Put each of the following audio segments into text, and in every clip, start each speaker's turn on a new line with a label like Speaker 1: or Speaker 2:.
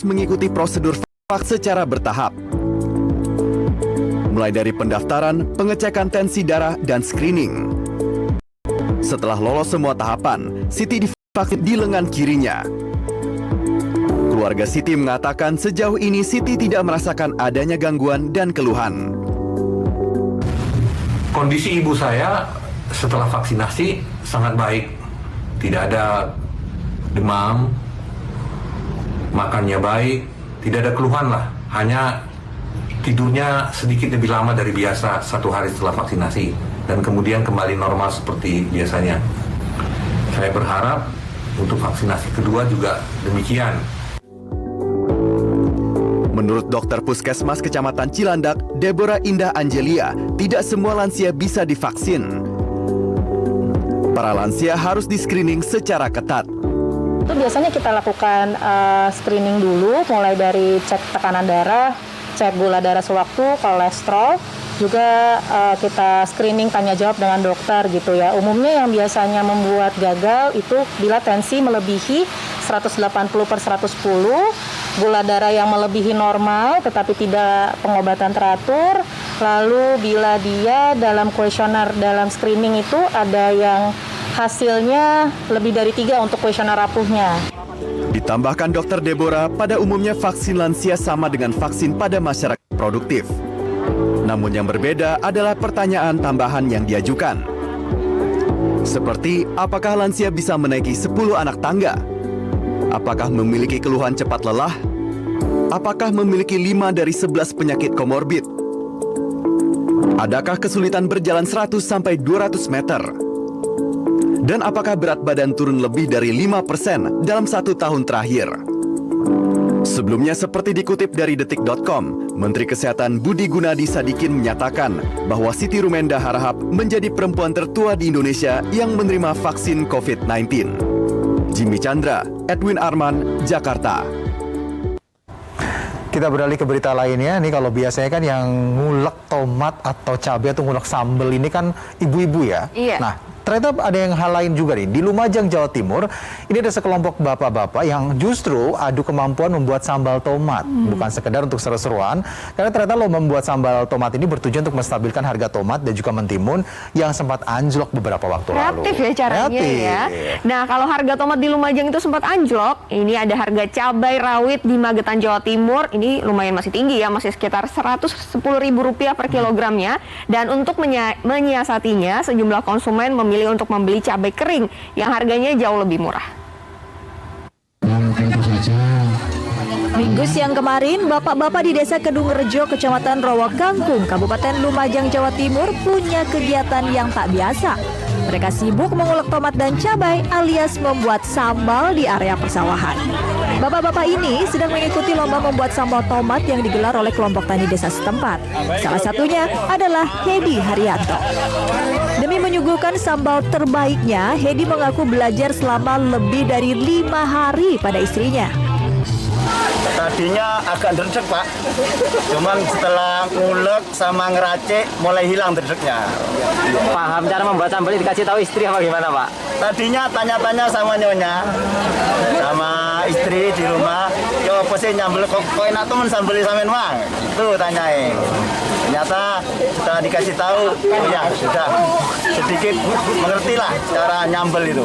Speaker 1: harus mengikuti prosedur vaksin secara bertahap. Mulai dari pendaftaran, pengecekan tensi darah, dan screening. Setelah lolos semua tahapan, Siti divaksin di lengan kirinya. Keluarga Siti mengatakan sejauh ini Siti tidak merasakan adanya gangguan dan keluhan.
Speaker 2: Kondisi ibu saya setelah vaksinasi sangat baik. Tidak ada demam, makannya baik, tidak ada keluhan lah. Hanya tidurnya sedikit lebih lama dari biasa 1 hari setelah vaksinasi. Dan kemudian kembali normal seperti biasanya. Saya berharap untuk vaksinasi kedua juga demikian.
Speaker 1: Menurut dokter Puskesmas Kecamatan Cilandak, Deborah Indah Angelia, tidak semua lansia bisa divaksin. Para lansia harus di-screening secara ketat.
Speaker 3: Itu biasanya kita lakukan screening dulu, mulai dari cek tekanan darah, cek gula darah sewaktu, kolesterol, juga kita screening tanya jawab dengan dokter gitu ya. Umumnya yang biasanya membuat gagal itu bila tensi melebihi 180/110, gula darah yang melebihi normal tetapi tidak pengobatan teratur, lalu bila dia dalam kuesioner dalam screening itu ada yang hasilnya lebih dari 3 untuk kuesioner rapuhnya.
Speaker 1: Ditambahkan Dr. Deborah, pada umumnya vaksin lansia sama dengan vaksin pada masyarakat produktif. Namun yang berbeda adalah pertanyaan tambahan yang diajukan. Seperti, apakah lansia bisa menaiki 10 anak tangga? Apakah memiliki keluhan cepat lelah? Apakah memiliki 5 dari 11 penyakit komorbid? Adakah kesulitan berjalan 100-200 meter? Dan apakah berat badan turun lebih dari 5% dalam 1 tahun terakhir? Sebelumnya seperti dikutip dari detik.com, Menteri Kesehatan Budi Gunadi Sadikin menyatakan bahwa Siti Rumenda Harahap menjadi perempuan tertua di Indonesia yang menerima vaksin COVID-19. Jimmy Chandra, Edwin Arman, Jakarta.
Speaker 4: Kita beralih ke berita lainnya. Nih kalau biasanya kan yang ngulek tomat atau cabai atau ngulek sambal ini kan ibu-ibu ya.
Speaker 5: Iya.
Speaker 4: Nah, ternyata ada yang hal lain juga nih. Di Lumajang, Jawa Timur, ini ada sekelompok bapak-bapak yang justru adu kemampuan membuat sambal tomat. Bukan sekedar untuk seru-seruan, karena ternyata lo membuat sambal tomat ini bertujuan untuk menstabilkan harga tomat dan juga mentimun yang sempat anjlok beberapa waktu lalu.
Speaker 5: Kreatif ya caranya ya. Nah, kalau harga tomat di Lumajang itu sempat anjlok, ini ada harga cabai rawit di Magetan, Jawa Timur. Ini lumayan masih tinggi ya, masih sekitar Rp110.000 per kilogramnya. Dan untuk menyiasatinya, sejumlah konsumen memilih untuk membeli cabai kering yang harganya jauh lebih murah.
Speaker 6: Minggu siang kemarin, bapak-bapak di Desa Kedung Rejo, Kecamatan Rowokangkung, Kabupaten Lumajang, Jawa Timur punya kegiatan yang tak biasa. Mereka sibuk mengulek tomat dan cabai alias membuat sambal di area persawahan. Bapak-bapak ini sedang mengikuti lomba membuat sambal tomat yang digelar oleh kelompok tani desa setempat. Salah satunya adalah Hedi Haryanto. Demi menyuguhkan sambal terbaiknya, Hedi mengaku belajar selama lebih dari 5 hari pada istrinya.
Speaker 7: Tadinya agak dredeg, Pak. Cuman setelah ngulek sama ngeracik mulai hilang dredegnya.
Speaker 8: Paham cara membuat sambal dikasih tahu istri apa gimana, Pak?
Speaker 7: Tadinya tanya-tanya sama nyonya, sama istri di rumah, yo apa sih nyambel kok enak temen sambel sampean Mang? Tuh tanyain. Ternyata setelah dikasih tahu, ya sudah sedikit mengerti lah cara nyambel itu.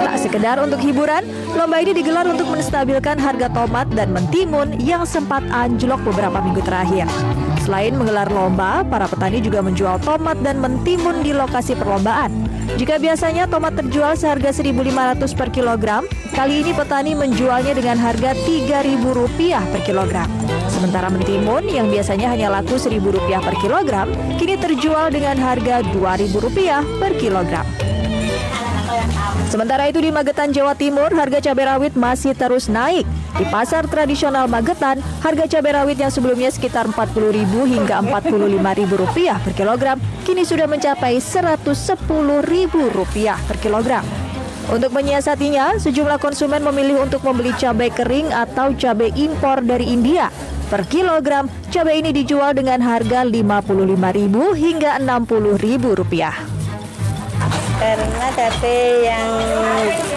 Speaker 6: Tak sekedar untuk hiburan, lomba ini digelar untuk menstabilkan harga tomat dan mentimun yang sempat anjlok beberapa minggu terakhir. Selain menggelar lomba, para petani juga menjual tomat dan mentimun di lokasi perlombaan. Jika biasanya tomat terjual seharga Rp1.500 per kilogram, kali ini petani menjualnya dengan harga Rp3.000 per kilogram. Sementara mentimun yang biasanya hanya laku Rp1.000 per kilogram, kini terjual dengan harga Rp2.000 per kilogram. Sementara itu di Magetan, Jawa Timur, harga cabai rawit masih terus naik. Di pasar tradisional Magetan, harga cabai rawit yang sebelumnya sekitar Rp40.000 hingga Rp45.000 per kilogram, kini sudah mencapai Rp110.000 per kilogram. Untuk menyiasatinya, sejumlah konsumen memilih untuk membeli cabai kering atau cabai impor dari India. Per kilogram, cabai ini dijual dengan harga Rp55.000 hingga Rp60.000.
Speaker 9: Karena cabai yang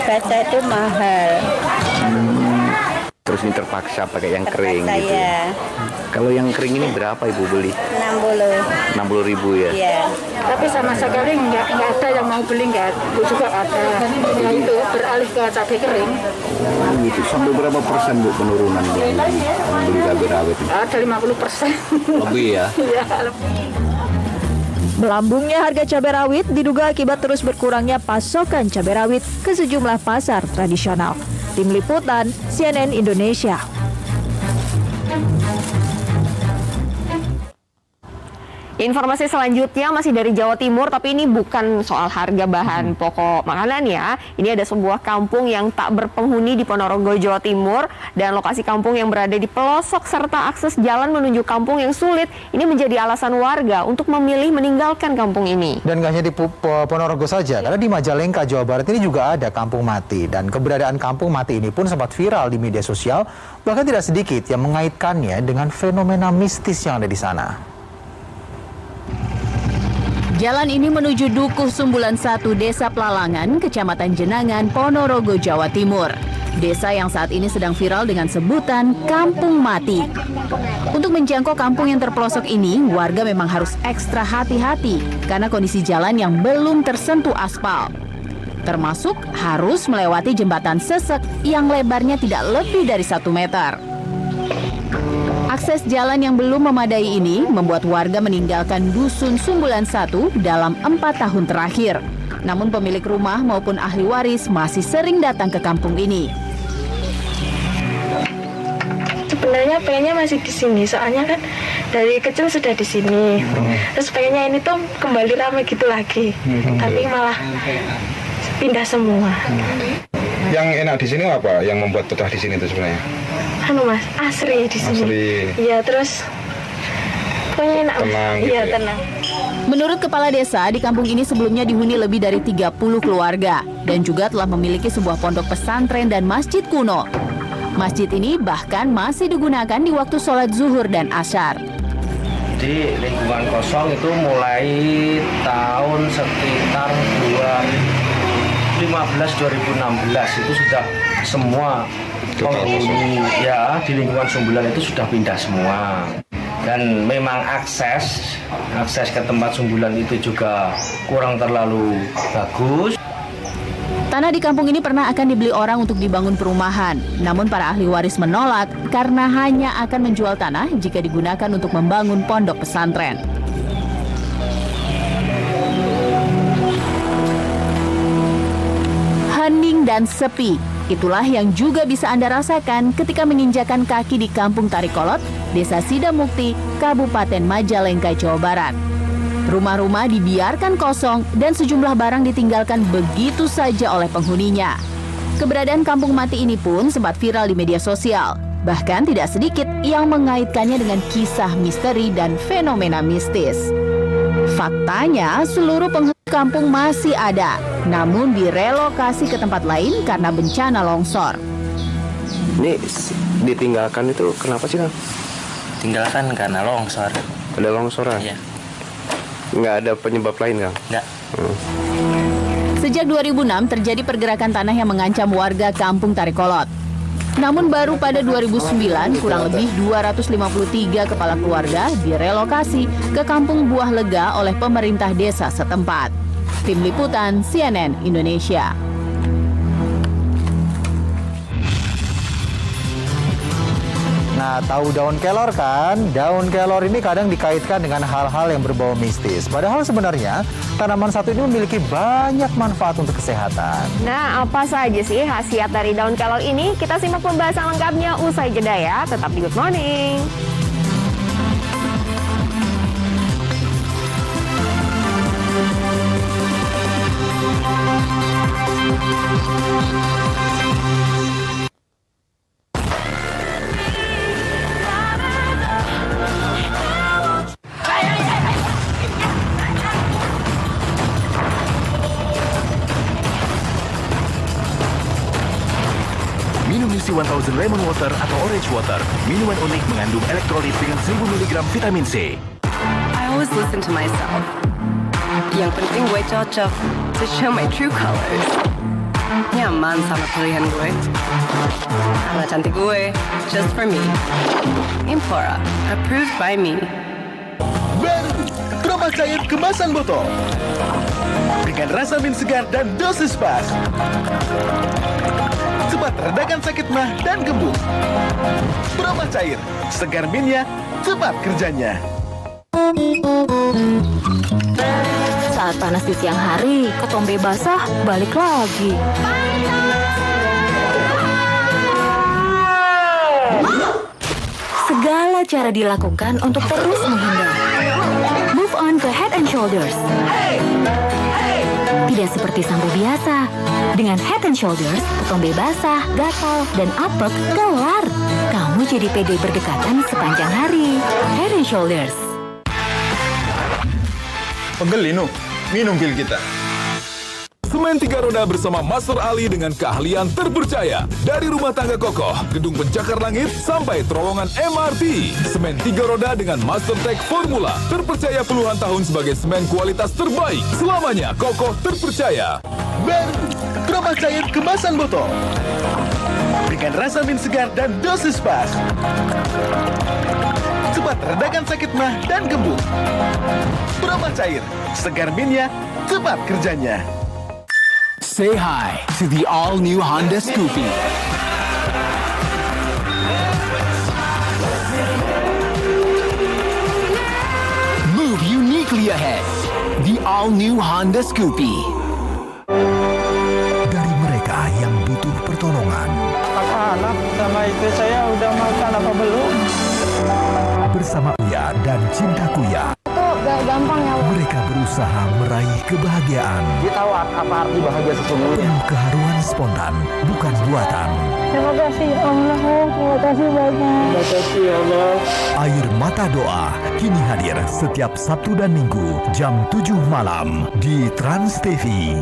Speaker 9: basah itu mahal. Terus ini terpaksa pakai yang kering
Speaker 10: Terpaksa,
Speaker 9: gitu.
Speaker 10: ya.
Speaker 9: Kalau yang kering ini berapa Ibu beli?
Speaker 10: 60.
Speaker 9: 60.000 ya?
Speaker 10: Iya.
Speaker 3: Tapi sama sekali nggak ada yang mau beli, nggak juga ada. Nah itu beralih ke cabai kering.
Speaker 9: Gitu. Sampai berapa persen Bu penurunan yang beli cabai rawit ini?
Speaker 3: Ada 50%.
Speaker 9: Lebih ya?
Speaker 3: Iya, lebih.
Speaker 6: Melambungnya harga cabai rawit diduga akibat terus berkurangnya pasokan cabai rawit ke sejumlah pasar tradisional. Tim Liputan CNN Indonesia.
Speaker 5: Informasi selanjutnya masih dari Jawa Timur, tapi ini bukan soal harga bahan pokok makanan ya. Ini ada sebuah kampung yang tak berpenghuni di Ponorogo, Jawa Timur, dan lokasi kampung yang berada di pelosok serta akses jalan menuju kampung yang sulit. Ini menjadi alasan warga untuk memilih meninggalkan kampung ini.
Speaker 4: Dan gak hanya di Ponorogo saja, karena di Majalengka, Jawa Barat ini juga ada kampung mati. Dan keberadaan kampung mati ini pun sempat viral di media sosial, bahkan tidak sedikit yang mengaitkannya dengan fenomena mistis yang ada di sana.
Speaker 11: Jalan ini menuju Dukuh Sumbulan 1, Desa Pelalangan, Kecamatan Jenangan, Ponorogo, Jawa Timur. Desa yang saat ini sedang viral dengan sebutan Kampung Mati. Untuk menjangkau kampung yang terpelosok ini, warga memang harus ekstra hati-hati karena kondisi jalan yang belum tersentuh aspal. Termasuk harus melewati jembatan sesek yang lebarnya tidak lebih dari 1 meter. Akses jalan yang belum memadai ini membuat warga meninggalkan Dusun Sumbulan 1 dalam 4 tahun terakhir. Namun pemilik rumah maupun ahli waris masih sering datang ke kampung ini.
Speaker 3: Sebenarnya pengennya masih di sini, soalnya kan dari kecil sudah di sini. Terus pengennya ini tuh kembali ramai gitu lagi, tapi malah pindah semua.
Speaker 12: Yang enak di sini apa? Yang membuat betah di sini itu sebenarnya?
Speaker 3: Mas, asri di sini. Iya, terus pokoknya enak.
Speaker 12: Tenang gitu
Speaker 3: iya,
Speaker 12: ya?
Speaker 3: tenang.
Speaker 11: Menurut Kepala Desa, di kampung ini sebelumnya dihuni lebih dari 30 keluarga dan juga telah memiliki sebuah pondok pesantren dan masjid kuno. Masjid ini bahkan masih digunakan di waktu sholat zuhur dan asyar.
Speaker 13: Di lingkungan kosong itu mulai tahun sekitar 2015-2016 itu sudah semua penghuni ya di lingkungan Sumbulan itu sudah pindah semua. Dan memang akses ke tempat Sumbulan itu juga kurang terlalu bagus.
Speaker 11: Tanah di kampung ini pernah akan dibeli orang untuk dibangun perumahan. Namun para ahli waris menolak karena hanya akan menjual tanah jika digunakan untuk membangun pondok pesantren. Hening dan sepi, itulah yang juga bisa Anda rasakan ketika menginjakan kaki di Kampung Tarikolot, Desa Sidamukti, Kabupaten Majalengka, Jawa Barat. Rumah-rumah dibiarkan kosong dan sejumlah barang ditinggalkan begitu saja oleh penghuninya. Keberadaan kampung mati ini pun sempat viral di media sosial. Bahkan tidak sedikit yang mengaitkannya dengan kisah misteri dan fenomena mistis. Faktanya, seluruh penghuni kampung masih ada, namun direlokasi ke tempat lain karena bencana longsor.
Speaker 9: Ini ditinggalkan itu kenapa sih Kang?
Speaker 13: Tinggalkan karena longsor.
Speaker 9: Ada longsoran?
Speaker 13: Iya.
Speaker 9: Nggak ada penyebab lain Kang?
Speaker 13: Nggak.
Speaker 11: Sejak 2006 terjadi pergerakan tanah yang mengancam warga Kampung Tarikolot. Namun baru pada 2009 kurang lebih 253 kepala keluarga direlokasi ke Kampung Buah Lega oleh pemerintah desa setempat. Tim Liputan CNN Indonesia.
Speaker 4: Nah, tahu daun kelor kan? Daun kelor ini kadang dikaitkan dengan hal-hal yang berbau mistis. Padahal sebenarnya tanaman satu ini memiliki banyak manfaat untuk kesehatan.
Speaker 5: Nah, apa saja sih khasiat dari daun kelor ini? Kita simak pembahasan lengkapnya usai jeda ya. Tetap di Good Morning.
Speaker 1: Minum UC 1000 Lemon Water atau Orange Water. Minuman unik mengandung elektrolit dengan 1000 mg vitamin C.
Speaker 14: I always listen to myself. Yang penting gue cocok to show my true colors. nyaman sama pilihan gue. Karena cantik gue, just for me. Implora, approved by me.
Speaker 1: Baru Proba cair kemasan botol dengan rasa mint segar dan dosis pas. Cepat redakan sakit mah dan gembung. Proba cair, segar mintnya, cepat kerjanya.
Speaker 6: Saat panas di siang hari, ketombe basah balik lagi. Segala cara dilakukan untuk terus menghindar. Move on ke Head and Shoulders. Tidak seperti sampo biasa. Dengan Head and Shoulders, ketombe basah, gatal, dan apek kelar. Kamu jadi pede berdekatan sepanjang hari. Head and Shoulders.
Speaker 12: Pegel Lino, minum pil kita.
Speaker 10: Semen 3 roda bersama Master Ali dengan keahlian terpercaya. Dari rumah tangga kokoh, gedung pencakar langit, sampai terowongan MRT. Semen 3 roda dengan Master Tech Formula. Terpercaya puluhan tahun sebagai semen kualitas terbaik. Selamanya kokoh terpercaya.
Speaker 1: Baru Proba cair kemasan botol dengan rasa mint segar dan dosis pas. Cepat redakan sakit mah dan gembung. Proba cair, segar mintnya, cepat kerjanya.
Speaker 15: Say hi to the all-new Honda Scoopy. Move uniquely ahead. The all-new Honda Scoopy.
Speaker 16: Dari mereka yang butuh pertolongan.
Speaker 13: Anak sama istri saya udah makan apa belum?
Speaker 16: Bersama Uya dan Cinta Kuya.
Speaker 5: Gak gampang ya.
Speaker 16: Mereka berusaha meraih kebahagiaan.
Speaker 13: Dia tahu apa arti bahagia sesungguhnya.
Speaker 16: Penuh keharuan spontan, bukan buatan.
Speaker 5: Terima kasih Allah, terima kasih banyak.
Speaker 13: Terima kasih Allah.
Speaker 16: Air Mata Doa kini hadir setiap Sabtu dan Minggu jam 7 malam di Trans TV.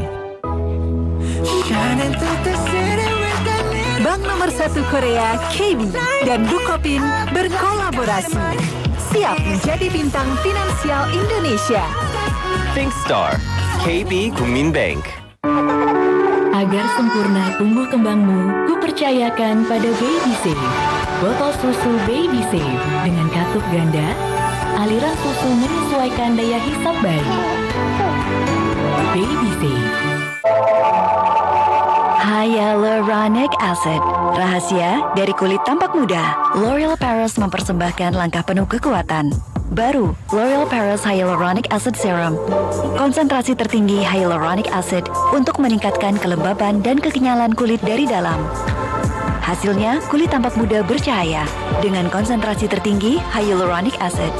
Speaker 6: Bank nomor 1 Korea, KB, dan Bukopin berkolaborasi. Siap menjadi bintang finansial Indonesia.
Speaker 17: Think Star, KB Kumin Bank.
Speaker 11: Agar sempurna tumbuh kembangmu, kupercayakan pada Baby Safe. Botol susu Baby Safe dengan katup ganda, aliran susu menyesuaikan daya hisap bayi. Baby Safe.
Speaker 18: Hyaluronic Acid, rahasia dari kulit tampak muda. L'Oreal Paris mempersembahkan langkah penuh kekuatan. Baru, L'Oreal Paris Hyaluronic Acid Serum. Konsentrasi tertinggi hyaluronic acid untuk meningkatkan kelembaban dan kekenyalan kulit dari dalam. Hasilnya, kulit tampak muda bercahaya dengan konsentrasi tertinggi hyaluronic acid.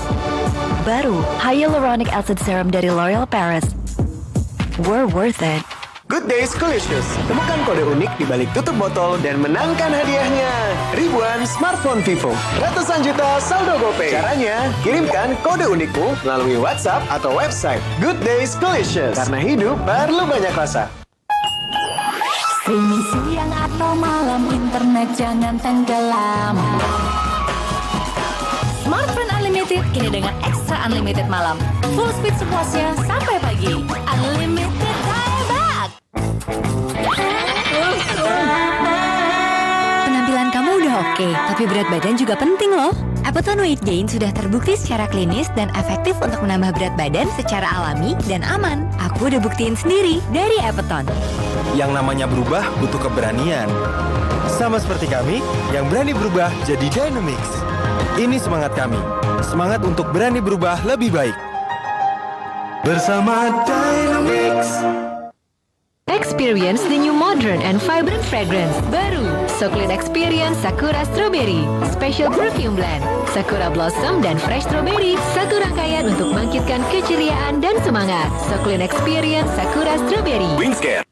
Speaker 18: Baru, Hyaluronic Acid Serum dari L'Oreal Paris. We're worth it.
Speaker 19: Good Days Colicious. Temukan kode unik di balik tutup botol dan menangkan hadiahnya. Ribuan smartphone Vivo, ratusan juta saldo GoPay. Caranya, kirimkan kode unikmu melalui WhatsApp atau website Good Days Colicious. Karena hidup perlu banyak rasa.
Speaker 6: Streaming siang atau malam, internet jangan tenggelam. Smartphone Unlimited kini dengan ekstra unlimited malam. Full speed sepuasnya sampai pagi. Unlimited dialog. Penampilan kamu udah oke, tapi berat badan juga penting loh. Appeton Weight Gain sudah terbukti secara klinis dan efektif untuk menambah berat badan secara alami dan aman. Aku udah buktiin sendiri dari Appeton.
Speaker 17: Yang namanya berubah butuh keberanian. Sama seperti kami yang berani berubah jadi Dynamix. Ini semangat kami. Semangat untuk berani berubah lebih baik. Bersama Dynamix.
Speaker 20: Experience the new modern and vibrant fragrance baru. So Clean Experience Sakura Strawberry Special Perfume Blend Sakura Blossom dan Fresh Strawberry. Satu rangkaian untuk bangkitkan keceriaan dan semangat. So Clean Experience Sakura Strawberry.
Speaker 1: Wingscare,